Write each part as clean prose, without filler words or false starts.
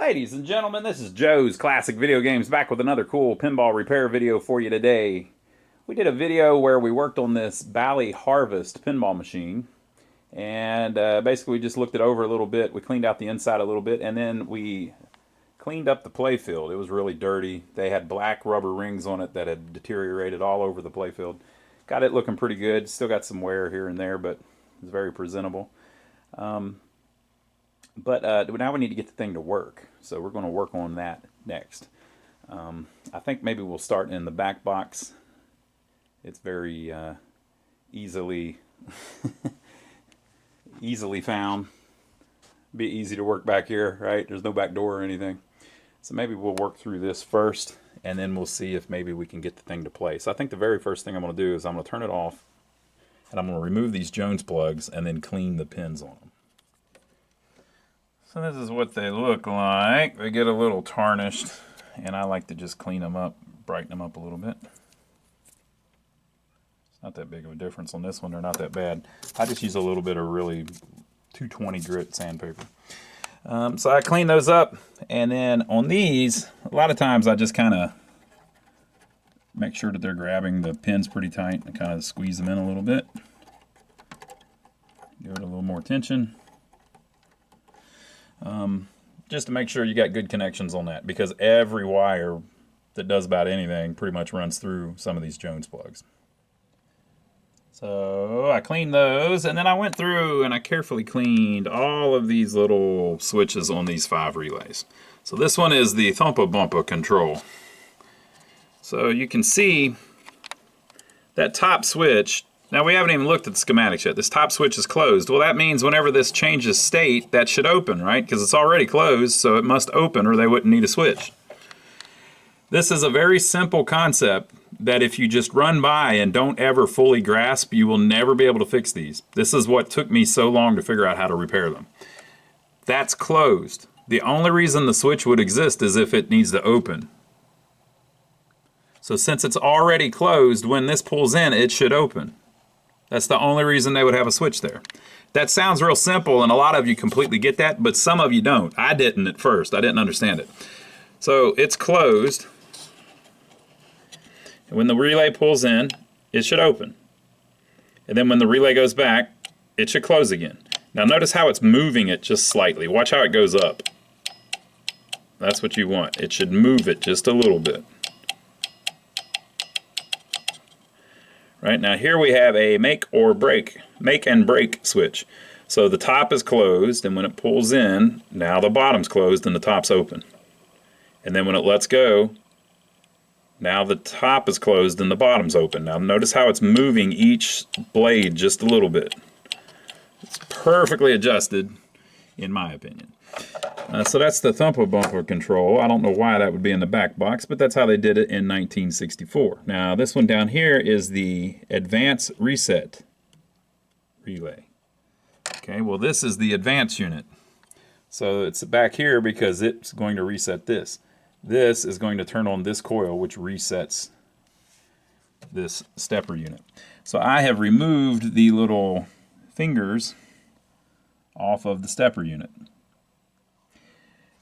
Ladies and gentlemen, this is Joe's Classic Video Games back with another cool pinball repair video for you today. We did a video where we worked on this Bally Harvest pinball machine, and basically we just looked it over a little bit. We cleaned out the inside a little bit, and then we cleaned up the playfield. It was really dirty. They had black rubber rings on it that had deteriorated all over the playfield. Got it looking pretty good. Still got some wear here and there, but it's very presentable. But now we need to get the thing to work, so we're going to work on that next. I think maybe we'll start in the back box. It's very easily found. Be easy to work back here, right? There's no back door or anything. So maybe we'll work through this first, and then we'll see if maybe we can get the thing to play. So I think the very first thing I'm going to do is I'm going to turn it off, and I'm going to remove these Jones plugs and then clean the pins on them. So this is what they look like. They get a little tarnished, and I like to just clean them up, brighten them up a little bit. It's not that big of a difference on this one. They're not that bad. I just use a little bit of really 220 grit sandpaper. So I clean those up, and then on these, a lot of times I just kind of make sure that they're grabbing the pins pretty tight and kind of squeeze them in a little bit. Give it a little more tension. Just to make sure you got good connections on that, because every wire that does about anything pretty much runs through some of these Jones plugs. So I cleaned those, and then I went through and I carefully cleaned all of these little switches on these 5 relays. So this one is the Thumper bumper control. So you can see that top switch. Now, we haven't even looked at the schematics yet. This top switch is closed. Well, that means whenever this changes state, that should open, right? Because it's already closed, so it must open or they wouldn't need a switch. This is a very simple concept that if you just run by and don't ever fully grasp, you will never be able to fix these. This is what took me so long to figure out how to repair them. That's closed. The only reason the switch would exist is if it needs to open. So since it's already closed, when this pulls in, it should open. That's the only reason they would have a switch there. That sounds real simple, and a lot of you completely get that, but some of you don't. I didn't at first. I didn't understand it. So it's closed. And when the relay pulls in, it should open. And then when the relay goes back, it should close again. Now notice how it's moving it just slightly. Watch how it goes up. That's what you want. It should move it just a little bit. Right, now here we have a make and break switch. So the top is closed, and when it pulls in, now the bottom's closed and the top's open. And then when it lets go, now the top is closed and the bottom's open. Now notice how it's moving each blade just a little bit. It's perfectly adjusted, in my opinion. So that's the Thumper bumper control. I don't know why that would be in the back box, but that's how they did it in 1964. Now this one down here is the advance reset relay. Okay, well this is the advance unit. So it's back here because it's going to reset this. This is going to turn on this coil, which resets this stepper unit. So I have removed the little fingers off of the stepper unit.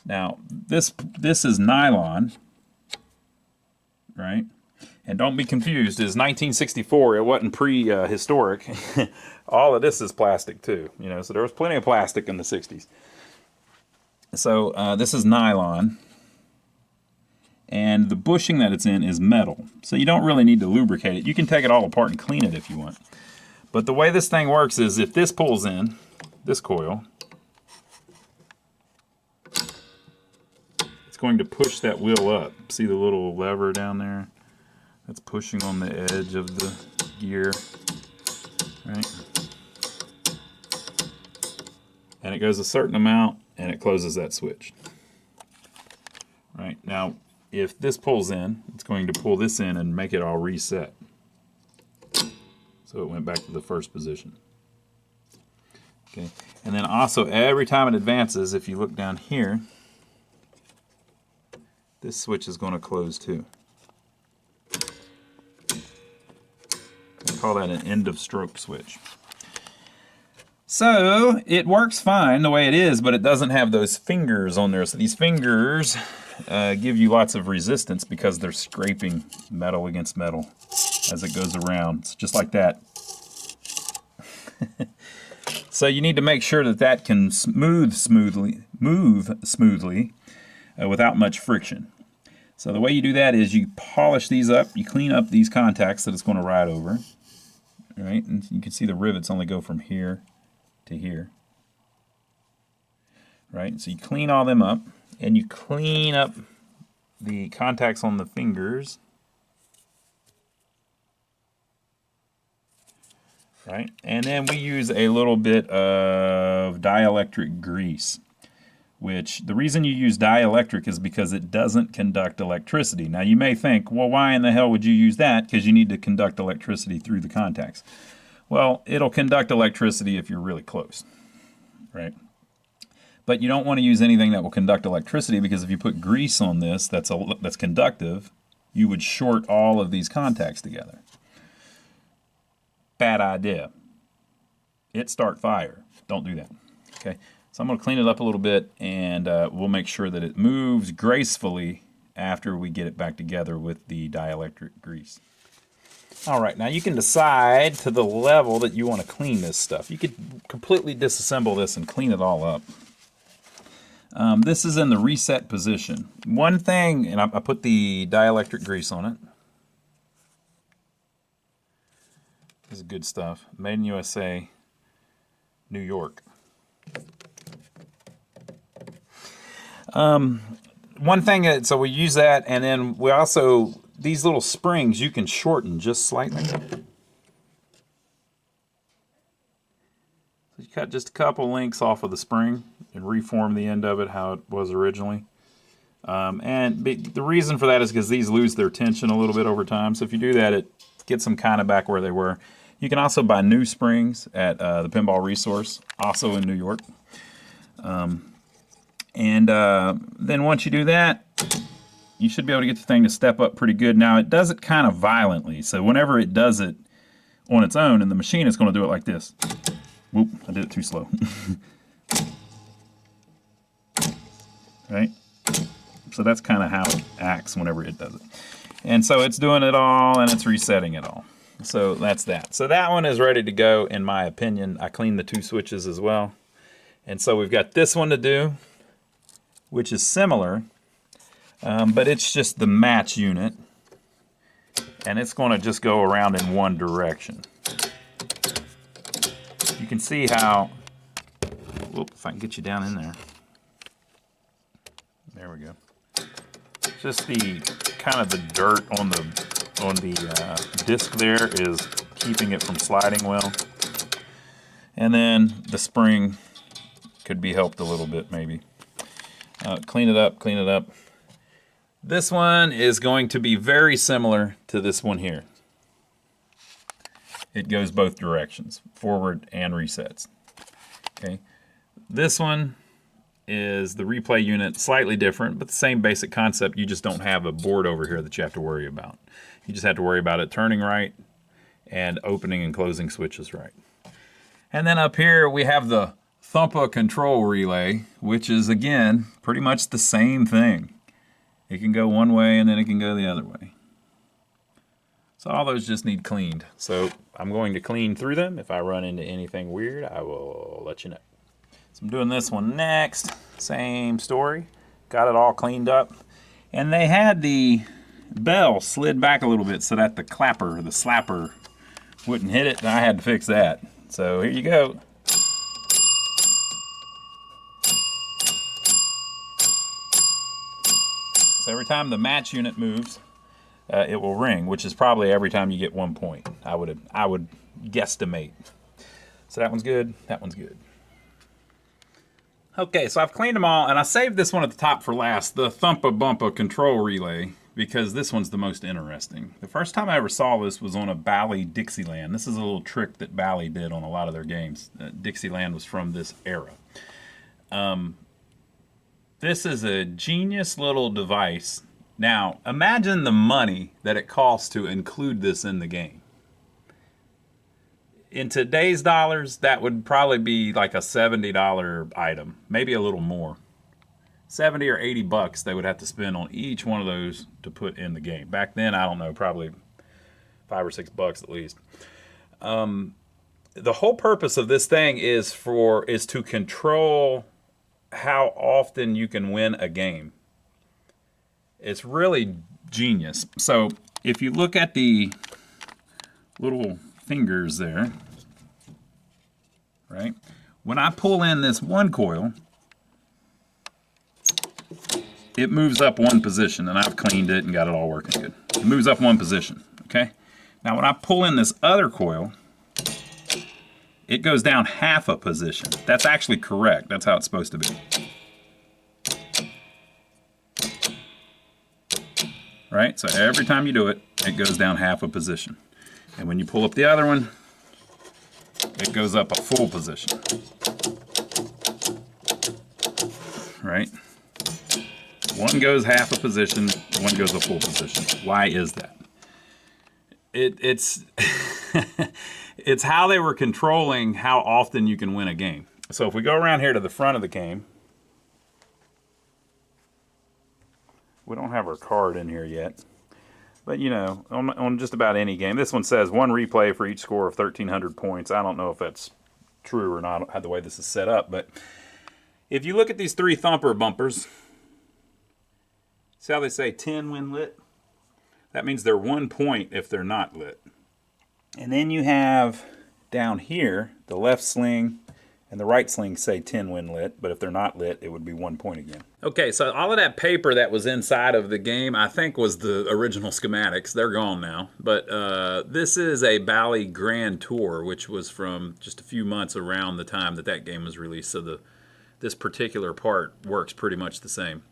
Now, this is nylon, right? And don't be confused, it's 1964, it wasn't prehistoric. All of this is plastic too, you know, so there was plenty of plastic in the 60s. So this is nylon, and the bushing that it's in is metal. So you don't really need to lubricate it. You can take it all apart and clean it if you want. But the way this thing works is if this pulls in, this coil, going to push that wheel up. See the little lever down there? That's pushing on the edge of the gear, right? And it goes a certain amount and it closes that switch. Right, now if this pulls in, it's going to pull this in and make it all reset. So it went back to the first position. Okay, and then also every time it advances, if you look down here, this switch is going to close too. I call that an end of stroke switch. So it works fine the way it is, but it doesn't have those fingers on there. So these fingers give you lots of resistance because they're scraping metal against metal as it goes around. It's just like that. So you need to make sure that that can move smoothly without much friction. So the way you do that is you polish these up, you clean up these contacts that it's going to ride over. All right, and you can see the rivets only go from here to here. Right, so you clean all them up, and you clean up the contacts on the fingers. Right, and then we use a little bit of dielectric grease, which the reason you use dielectric is because it doesn't conduct electricity. Now you may think, well, why in the hell would you use that? Because you need to conduct electricity through the contacts. Well, it'll conduct electricity if you're really close, right? But you don't want to use anything that will conduct electricity, because if you put grease on this that's conductive, you would short all of these contacts together. Bad idea. It start fire. Don't do that. Okay, so I'm going to clean it up a little bit, and we'll make sure that it moves gracefully after we get it back together with the dielectric grease. All right, now you can decide to the level that you want to clean this stuff. You could completely disassemble this and clean it all up. This is in the reset position. One thing, and I put the dielectric grease on it. This is good stuff. Made in USA, New York. One thing, so we use that, and then we also, these little springs you can shorten just slightly. So you cut just a couple links off of the spring and reform the end of it how it was originally. And the reason for that is because these lose their tension a little bit over time. So if you do that, it gets them kind of back where they were. You can also buy new springs at the Pinball Resource, also in New York. Then once you do that, you should be able to get the thing to step up pretty good. Now, it does it kind of violently. So whenever it does it on its own in the machine, it's going to do it like this. Whoop, I did it too slow. Right? So that's kind of how it acts whenever it does it. And so it's doing it all, and it's resetting it all. So that's that. So that one is ready to go, in my opinion. I cleaned the two switches as well. And so we've got this one to do, which is similar, but it's just the match unit. And it's going to just go around in one direction. You can see how, whoop, if I can get you down in there. There we go. Just the kind of the dirt on the disc there is keeping it from sliding well. And then the spring could be helped a little bit maybe. Clean it up, clean it up. This one is going to be very similar to this one here. It goes both directions, forward and resets. Okay. This one is the replay unit, slightly different, but the same basic concept. You just don't have a board over here that you have to worry about. You just have to worry about it turning right and opening and closing switches right. And then up here we have the Thumper control relay, which is, again, pretty much the same thing. It can go one way and then it can go the other way. So all those just need cleaned. So I'm going to clean through them. If I run into anything weird, I will let you know. So I'm doing this one next. Same story. Got it all cleaned up. And they had the bell slid back a little bit so that the clapper, the slapper, wouldn't hit it. And I had to fix that. So here you go. So every time the match unit moves, it will ring, which is probably every time you get 1 point. I would guesstimate. So that one's good. That one's good. Okay, so I've cleaned them all, and I saved this one at the top for last, the Thumper Bumper control relay, because this one's the most interesting. The first time I ever saw this was on a Bally Dixieland. This is a little trick that Bally did on a lot of their games. Dixieland was from this era. This is a genius little device. Now, imagine the money that it costs to include this in the game. In today's dollars, that would probably be like a $70 item, maybe a little more. 70 or 80 bucks they would have to spend on each one of those to put in the game. Back then, I don't know, probably $5 or $6 at least. The whole purpose of this thing is to control how often you can win a game. It's really genius. So if you look at the little fingers there, right? When I pull in this one coil, it moves up one position, and I've cleaned it and got it all working good. It moves up one position, okay? Now when I pull in this other coil, it goes down half a position. That's actually correct. That's how it's supposed to be. Right? So every time you do it, it goes down half a position. And when you pull up the other one, it goes up a full position. Right? One goes half a position, one goes a full position. Why is that? It's it's how they were controlling how often you can win a game. So if we go around here to the front of the game, we don't have our card in here yet, but you know, on just about any game, this one says 1 replay for each score of 1,300 points. I don't know if that's true or not, the way this is set up, but if you look at these 3 Thumper bumpers, see how they say 10 when lit? That means they're 1 point if they're not lit. And then you have down here, the left sling and the right sling say 10 when lit, but if they're not lit, it would be 1 point again. Okay, so all of that paper that was inside of the game, I think was the original schematics. They're gone now. But this is a Bally Grand Tour, which was from just a few months around the time that that game was released. So this particular part works pretty much the same.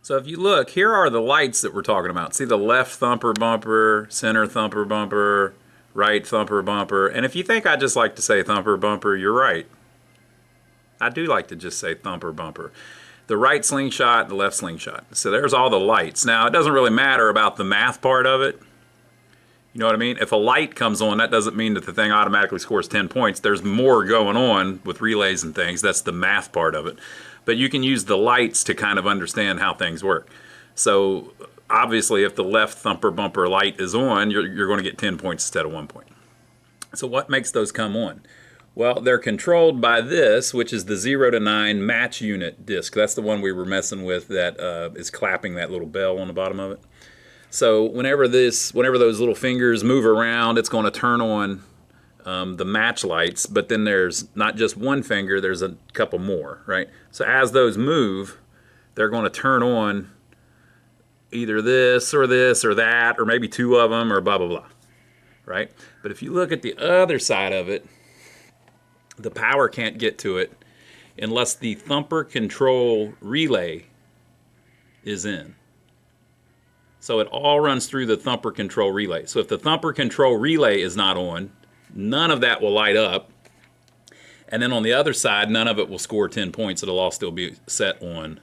So if you look, here are the lights that we're talking about. See the left Thumper bumper, center Thumper bumper, right Thumper bumper. And if you think I just like to say Thumper bumper, you're right. I do like to just say Thumper bumper. The right slingshot, the left slingshot. So there's all the lights. Now, it doesn't really matter about the math part of it. You know what I mean? If a light comes on, that doesn't mean that the thing automatically scores 10 points. There's more going on with relays and things. That's the math part of it. But you can use the lights to kind of understand how things work. So obviously, if the left Thumper bumper light is on, you're going to get 10 points instead of 1 point. So what makes those come on? Well, they're controlled by this, which is the 0 to 9 match unit disc. That's the one we were messing with that is clapping that little bell on the bottom of it. So whenever those little fingers move around, it's going to turn on the match lights, but then there's not just one finger, there's a couple more, right? So as those move, they're going to turn on either this or that, or maybe 2 of them, or blah, blah, blah, right? But if you look at the other side of it, the power can't get to it unless the Thumper control relay is in. So it all runs through the Thumper control relay. So if the Thumper control relay is not on, none of that will light up. And then on the other side, none of it will score 10 points. It'll all still be set on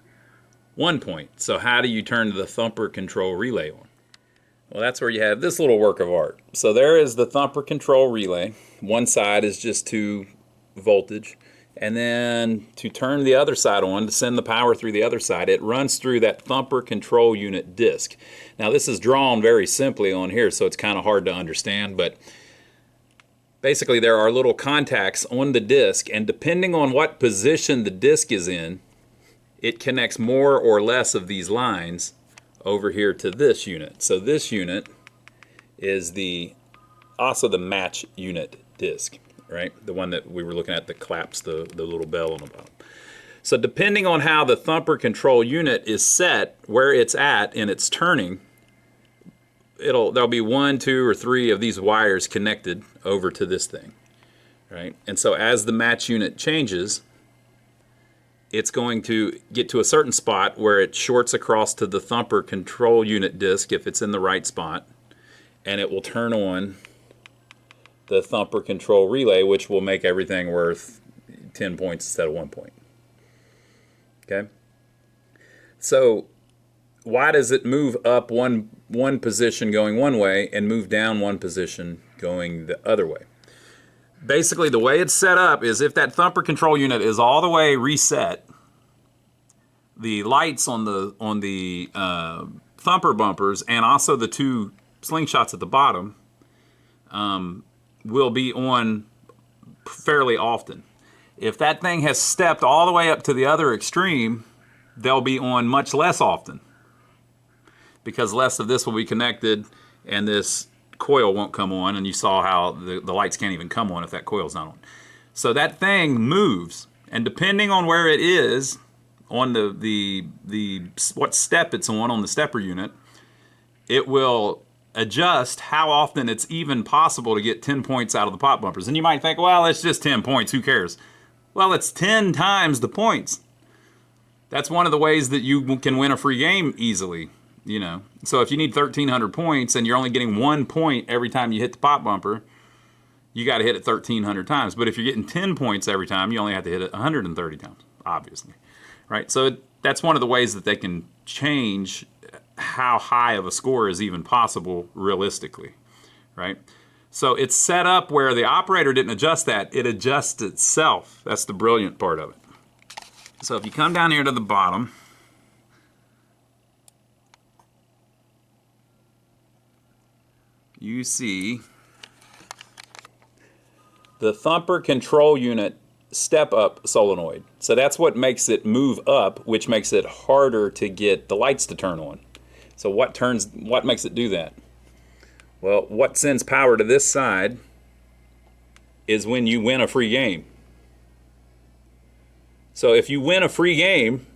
1 point. So how do you turn the Thumper control relay on? Well, that's where you have this little work of art. So there is the Thumper control relay. One side is just to voltage. And then to turn the other side on, to send the power through the other side, it runs through that Thumper control unit disc. Now this is drawn very simply on here, so it's kind of hard to understand, but basically there are little contacts on the disc, and depending on what position the disc is in, it connects more or less of these lines over here to this unit. So this unit is also the match unit disc, right? The one that we were looking at that claps the little bell on the bottom. So depending on how the Thumper control unit is set, where it's at in its turning, there'll be 1, 2, or 3 of these wires connected over to this thing, right? And so as the match unit changes, it's going to get to a certain spot where it shorts across to the Thumper control unit disc if it's in the right spot, and it will turn on the Thumper control relay, which will make everything worth 10 points instead of 1 point. Okay? So why does it move up one position going one way and move down one position going the other way? basically the way it's set up is if that Thumper control unit is all the way reset, the lights on the Thumper bumpers and also the two slingshots at the bottom will be on fairly often. If that thing has stepped all the way up to the other extreme, they'll be on much less often, because less of this will be connected and this coil won't come on, and you saw how the lights can't even come on if that coil's not on. So that thing moves, and depending on where it is on the what step it's on the stepper unit, it will adjust how often it's even possible to get 10 points out of the pop bumpers. And you might think, well, it's just 10 points, who cares? Well, it's 10 times the points. That's one of the ways that you can win a free game easily, you know. So if you need 1,300 points and you're only getting 1 point every time you hit the pop bumper, you got to hit it 1,300 times. But if you're getting 10 points every time, you only have to hit it 130 times, obviously, right? So that's one of the ways that they can change how high of a score is even possible realistically, right? So it's set up where the operator didn't adjust that. It adjusts itself. That's the brilliant part of it. So if you come down here to the bottom, you see the Thumper control unit step up solenoid. So that's what makes it move up, which makes it harder to get the lights to turn on. So what makes it do that? Well, what sends power to this side is when you win a free game. So if you win a free game,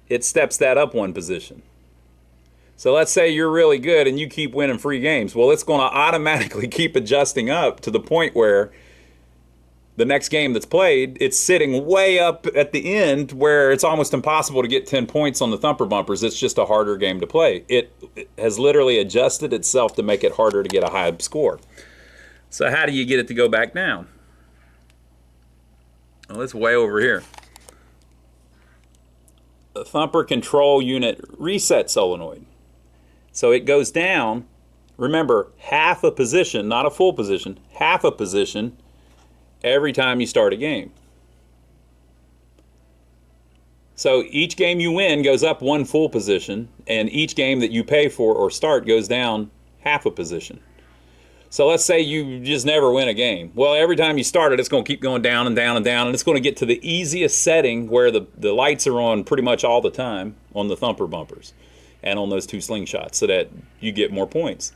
it steps that up one position. So let's say you're really good and you keep winning free games. Well, it's going to automatically keep adjusting up to the point where the next game that's played, it's sitting way up at the end where it's almost impossible to get 10 points on the Thumper bumpers. It's just a harder game to play. It has literally adjusted itself to make it harder to get a high score. So how do you get it to go back down? Well, it's way over here. The Thumper control unit reset solenoid. So it goes down, remember, half a position, not a full position, half a position every time you start a game. So each game you win goes up one full position, and each game that you pay for or start goes down half a position. So let's say you just never win a game. Well, every time you start it, it's going to keep going down and down and down, and it's going to get to the easiest setting where the lights are on pretty much all the time on the Thumper bumpers and on those two slingshots, so that you get more points.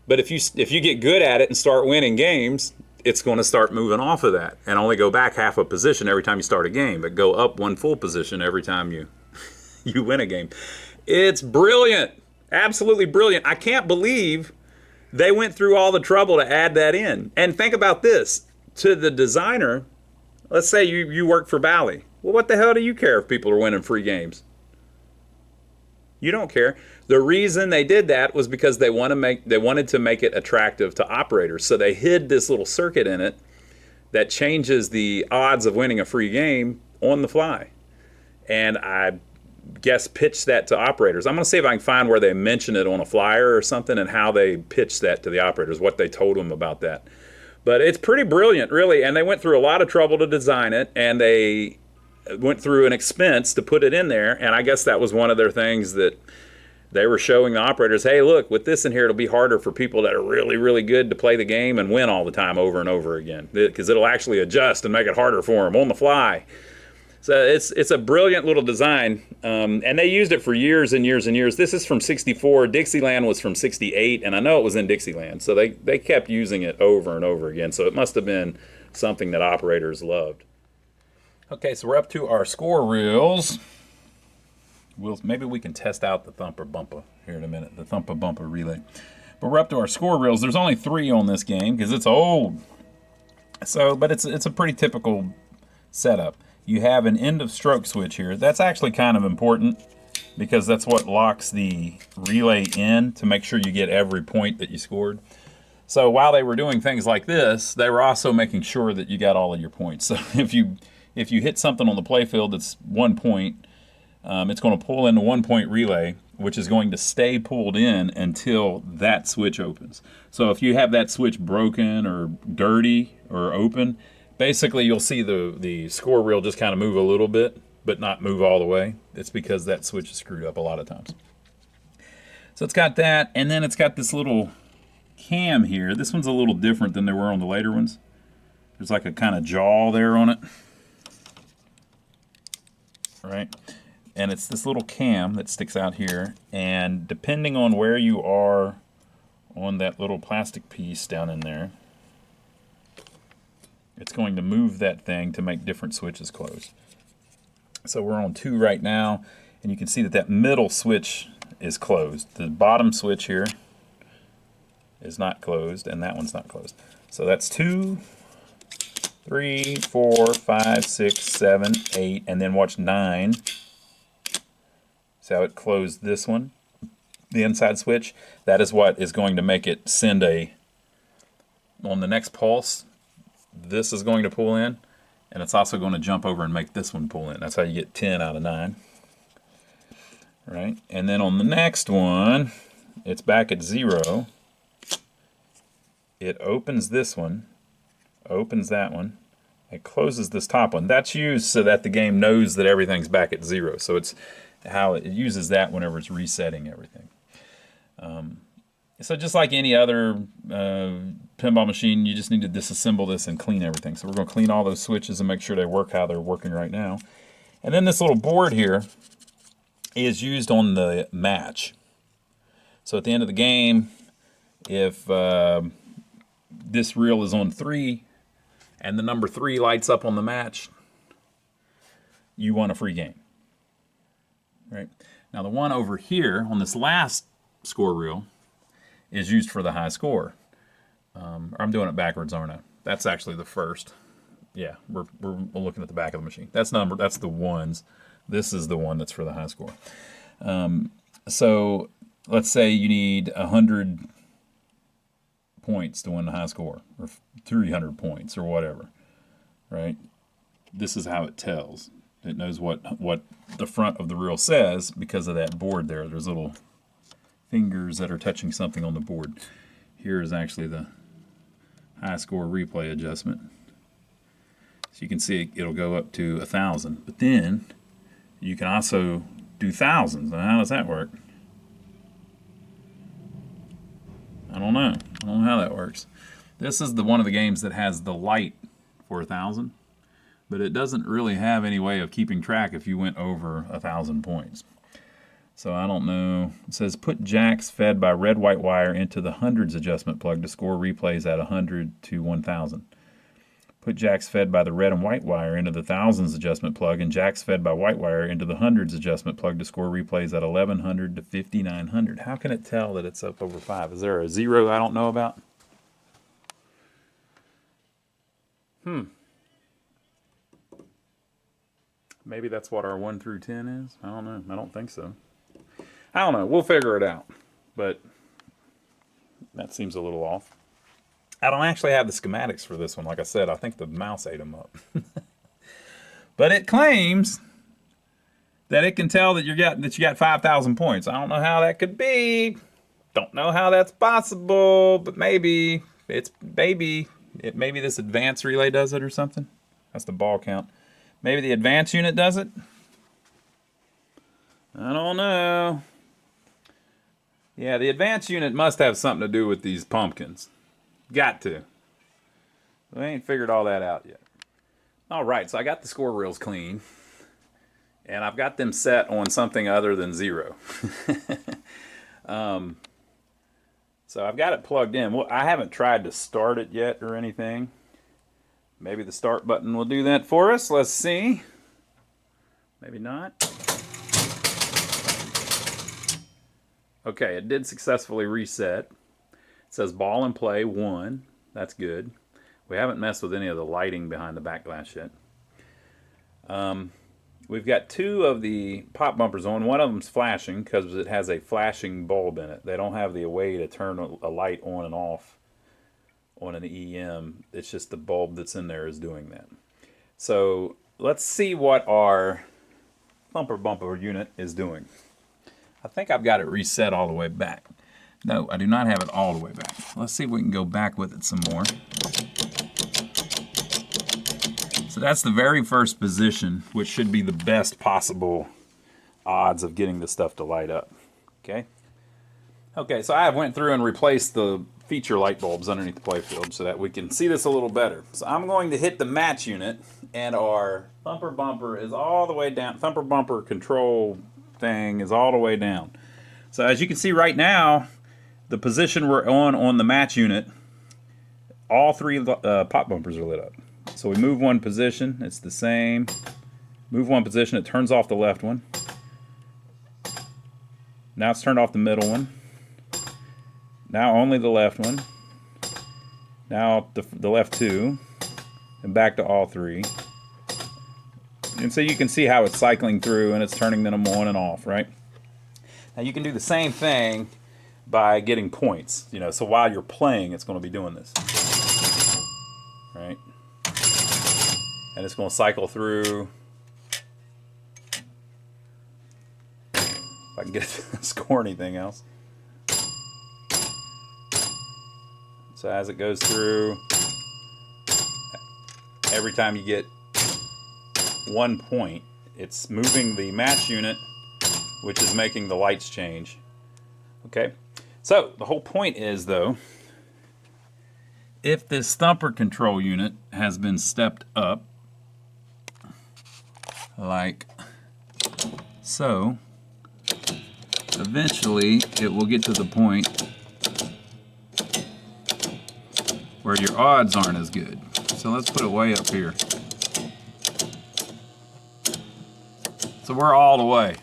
But if you get good at it and start winning games, it's going to start moving off of that and only go back half a position every time you start a game, but go up one full position every time you win a game. It's brilliant. Absolutely brilliant. I can't believe they went through all the trouble to add that in. And think about this. To the designer, let's say you work for Bally. Well, what the hell do you care if people are winning free games? You don't care. The reason they did that was because they wanted to make it attractive to operators. So they hid this little circuit in it that changes the odds of winning a free game on the fly. And I guess pitched that to operators. I'm going to see if I can find where they mention it on a flyer or something and how they pitched that to the operators, what they told them about that. But it's pretty brilliant, really. And they went through a lot of trouble to design it, and they went through an expense to put it in there. And I guess that was one of their things that they were showing the operators, hey, look, with this in here, it'll be harder for people that are really, really good to play the game and win all the time over and over again, because it'll actually adjust and make it harder for them on the fly. So it's a brilliant little design, and they used it for years and years and years. This is from '64. Dixieland was from '68, and I know it was in Dixieland. So they kept using it over and over again. So it must have been something that operators loved. Okay, so we're up to our score reels. Maybe we can test out the Thumper bumper here in a minute, the Thumper bumper relay. But we're up to our score reels. There's only 3 on this game because it's old. So, but it's a pretty typical setup. You have an end of stroke switch here. That's actually kind of important because that's what locks the relay in to make sure you get every point that you scored. So while they were doing things like this, they were also making sure that you got all of your points. So if you hit something on the playfield that's 1 point, it's going to pull in the 1-point relay, which is going to stay pulled in until that switch opens. So if you have that switch broken or dirty or open, basically you'll see the score reel just kind of move a little bit, but not move all the way. It's because that switch is screwed up a lot of times. So it's got that, and then it's got this little cam here. This one's a little different than they were on the later ones. There's like a kind of jaw there on it. Right? And it's this little cam that sticks out here, and depending on where you are on that little plastic piece down in there, it's going to move that thing to make different switches close. So we're on 2 right now, and you can see that that middle switch is closed. The bottom switch here is not closed, and that one's not closed. So that's 2, 3, 4, 5, 6, 7, 8, and then watch 9. See how it closed this one? The inside switch. That is what is going to make it send a, on the next pulse, this is going to pull in, and it's also going to jump over and make this one pull in. That's how you get 10 out of 9. Right? And then on the next one, it's back at 0. It opens this one, opens that one, it closes this top one. That's used so that the game knows that everything's back at 0. So it's how it uses that whenever it's resetting everything. So just like any other pinball machine, you just need to disassemble this and clean everything. So we're going to clean all those switches and make sure they work how they're working right now. And then this little board here is used on the match. So at the end of the game, if this reel is on 3 and the number 3 lights up on the match, you won a free game. Right? Now the one over here on this last score reel is used for the high score. I'm doing it backwards, aren't I? That's actually the first. Yeah, we're looking at the back of the machine. That's the ones. This is the one that's for the high score. So let's say you need 100 points to win the high score, or 300 points, or whatever. Right? This is how it tells. It knows what the front of the reel says because of that board there. There's little fingers that are touching something on the board. Here is actually the high score replay adjustment. So you can see it'll go up to 1,000. But then you can also do thousands. Now how does that work? I don't know. I don't know how that works. This is one of the games that has the light for 1,000. But it doesn't really have any way of keeping track if you went over 1,000 points. So I don't know. It says put jacks fed by red white wire into the hundreds adjustment plug to score replays at 100 to 1,000. Put jacks fed by the red and white wire into the thousands adjustment plug and jacks fed by white wire into the hundreds adjustment plug to score replays at 1,100 to 5,900. How can it tell that it's up over 5? Is there a 0 I don't know about? Maybe that's what our 1 through 10 is? I don't know. I don't think so. I don't know. We'll figure it out. But that seems a little off. I don't actually have the schematics for this one. Like I said, I think the mouse ate them up. But it claims that it can tell that you got 5,000 points. I don't know how that could be. Don't know how that's possible. But maybe maybe this advanced relay does it or something. That's the ball count. Maybe the advanced unit does it? I don't know. Yeah, the advanced unit must have something to do with these pumpkins. Got to. We ain't figured all that out yet. Alright, so I got the score reels clean. And I've got them set on something other than 0. So I've got it plugged in. Well, I haven't tried to start it yet or anything. Maybe the start button will do that for us. Let's see. Maybe not. Okay, it did successfully reset. It says ball and play 1. That's good. We haven't messed with any of the lighting behind the back glass yet. We've got 2 of the pop bumpers on. One of them's flashing because it has a flashing bulb in it. They don't have the way to turn a light on and off on an EM. It's just the bulb that's in there is doing that. So let's see what our Thumper bumper unit is doing. I think I've got it reset all the way back. No, I do not have it all the way back. Let's see if we can go back with it some more. So that's the very first position, which should be the best possible odds of getting this stuff to light up. Okay. Okay, so I went through and replaced the feature light bulbs underneath the playfield so that we can see this a little better. So I'm going to hit the match unit, and our Thumper bumper is all the way down. Thumper bumper control thing is all the way down. So as you can see right now, the position we're on the match unit, all three pop bumpers are lit up. So we move one position, it's the same. Move one position, it turns off the left one. Now it's turned off the middle one. Now only the left one. Now the left two. And back to all three. And so you can see how it's cycling through and it's turning them on and off, right? Now you can do the same thing by getting points. You know, so while you're playing, it's going to be doing this. Right? And it's going to cycle through. If I can get it to score anything else. So as it goes through, every time you get 1 point, it's moving the match unit, which is making the lights change. Okay, so the whole point is, though, if this Thumper control unit has been stepped up, like so, eventually it will get to the point where your odds aren't as good. So let's put it way up here. So we're all the way.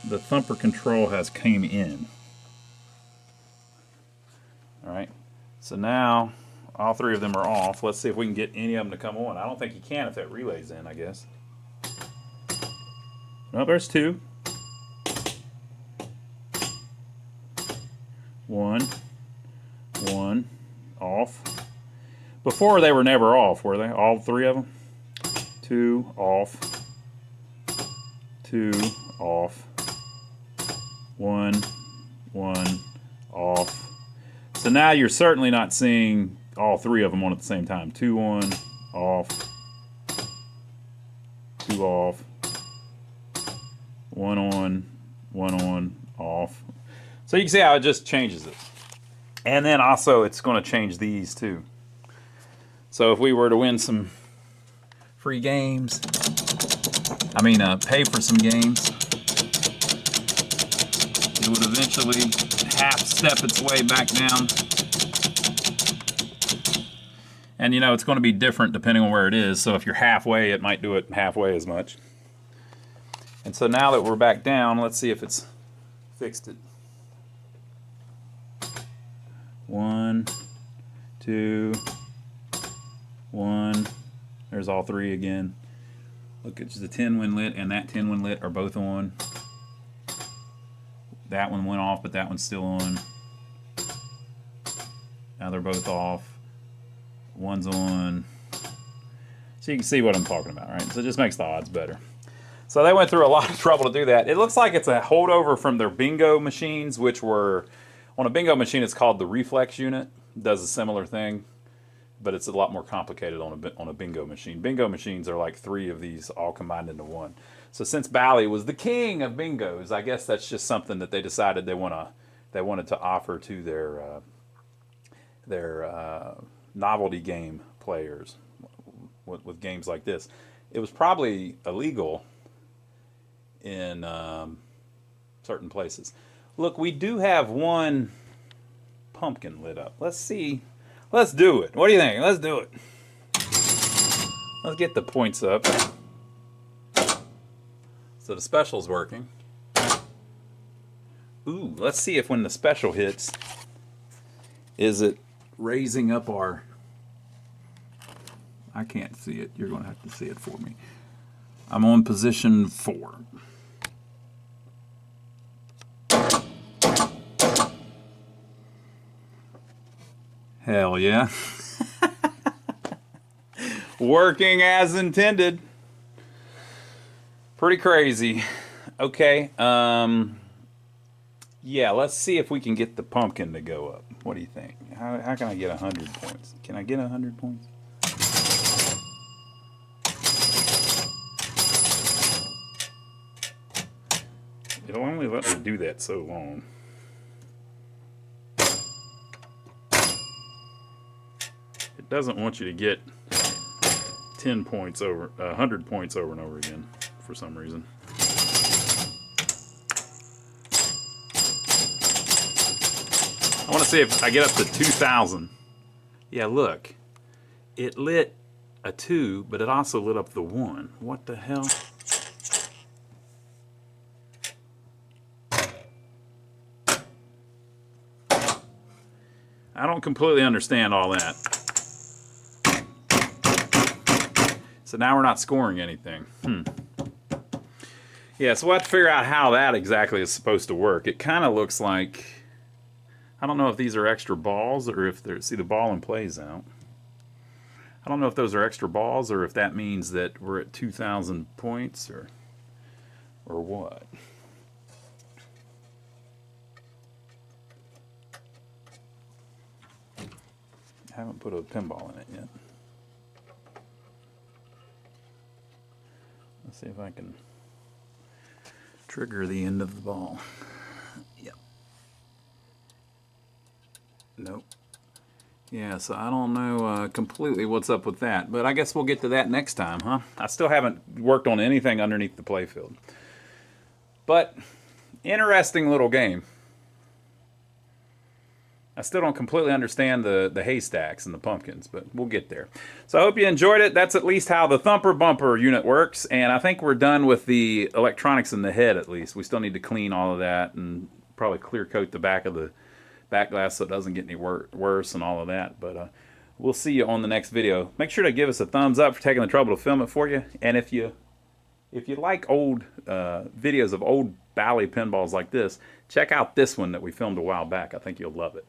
The Thumper control has came in. Alright, so now all three of them are off. Let's see if we can get any of them to come on. I don't think you can if that relay's in, I guess. Well, there's two. One, off. Before they were never off, were they? All three of them? Two, off. Two, off. One, off. So now you're certainly not seeing all three of them on at the same time. Two on, off. Two off. One on, off. So you can see how it just changes it. And then also it's going to change these too. So if we were to win some free games, pay for some games, it would eventually half step its way back down. And it's going to be different depending on where it is. So if you're halfway, it might do it halfway as much. And so now that we're back down, let's see if it's fixed it. 1, 2, 1. There's all three again. Look, it's the 10 when lit and that 10 when lit are both on. That one went off, but that one's still on. Now they're both off. One's on. So you can see what I'm talking about, right? So it just makes the odds better. So they went through a lot of trouble to do that. It looks like it's a holdover from their bingo machines, which were, on a bingo machine, it's called the reflex unit. It does a similar thing, but it's a lot more complicated on a bingo machine. Bingo machines are like three of these all combined into one. So since Bally was the king of bingos, I guess that's just something that they decided they wanted to offer to their novelty game players with games like this. It was probably illegal in certain places. Look, we do have one pumpkin lit up. Let's see. Let's do it. What do you think? Let's do it. Let's get the points up. So the special's working. Ooh, let's see if when the special hits, is it raising up our... I can't see it. You're going to have to see it for me. I'm on position 4. Hell yeah. Working as intended. Pretty crazy. Okay. Yeah, let's see if we can get the pumpkin to go up. What do you think? How can I get 100 points? Can I get 100 points? It'll only let me do that so long. It doesn't want you to get 10 points over, 100 points over and over again for some reason. I want to see if I get up to 2,000. Yeah, look. It lit a 2, but it also lit up the 1. What the hell? I don't completely understand all that. So now we're not scoring anything. Yeah, so we'll have to figure out how that exactly is supposed to work. It kind of looks like... I don't know if these are extra balls or if they're... See, the ball and plays out. I don't know if those are extra balls or if that means that we're at 2,000 points or what. I haven't put a pinball in it yet. Let's see if I can trigger the end of the ball. Yep. Nope. Yeah, so I don't know completely what's up with that, but I guess we'll get to that next time, huh? I still haven't worked on anything underneath the playfield. But, interesting little game. I still don't completely understand the haystacks and the pumpkins, but we'll get there. So I hope you enjoyed it. That's at least how the Thumper bumper unit works, and I think we're done with the electronics in the head at least. We still need to clean all of that and probably clear coat the back of the back glass so it doesn't get any worse and all of that. But we'll see you on the next video. Make sure to give us a thumbs up for taking the trouble to film it for you. And if you like old videos of old Bally pinballs like this, check out this one that we filmed a while back. I think you'll love it.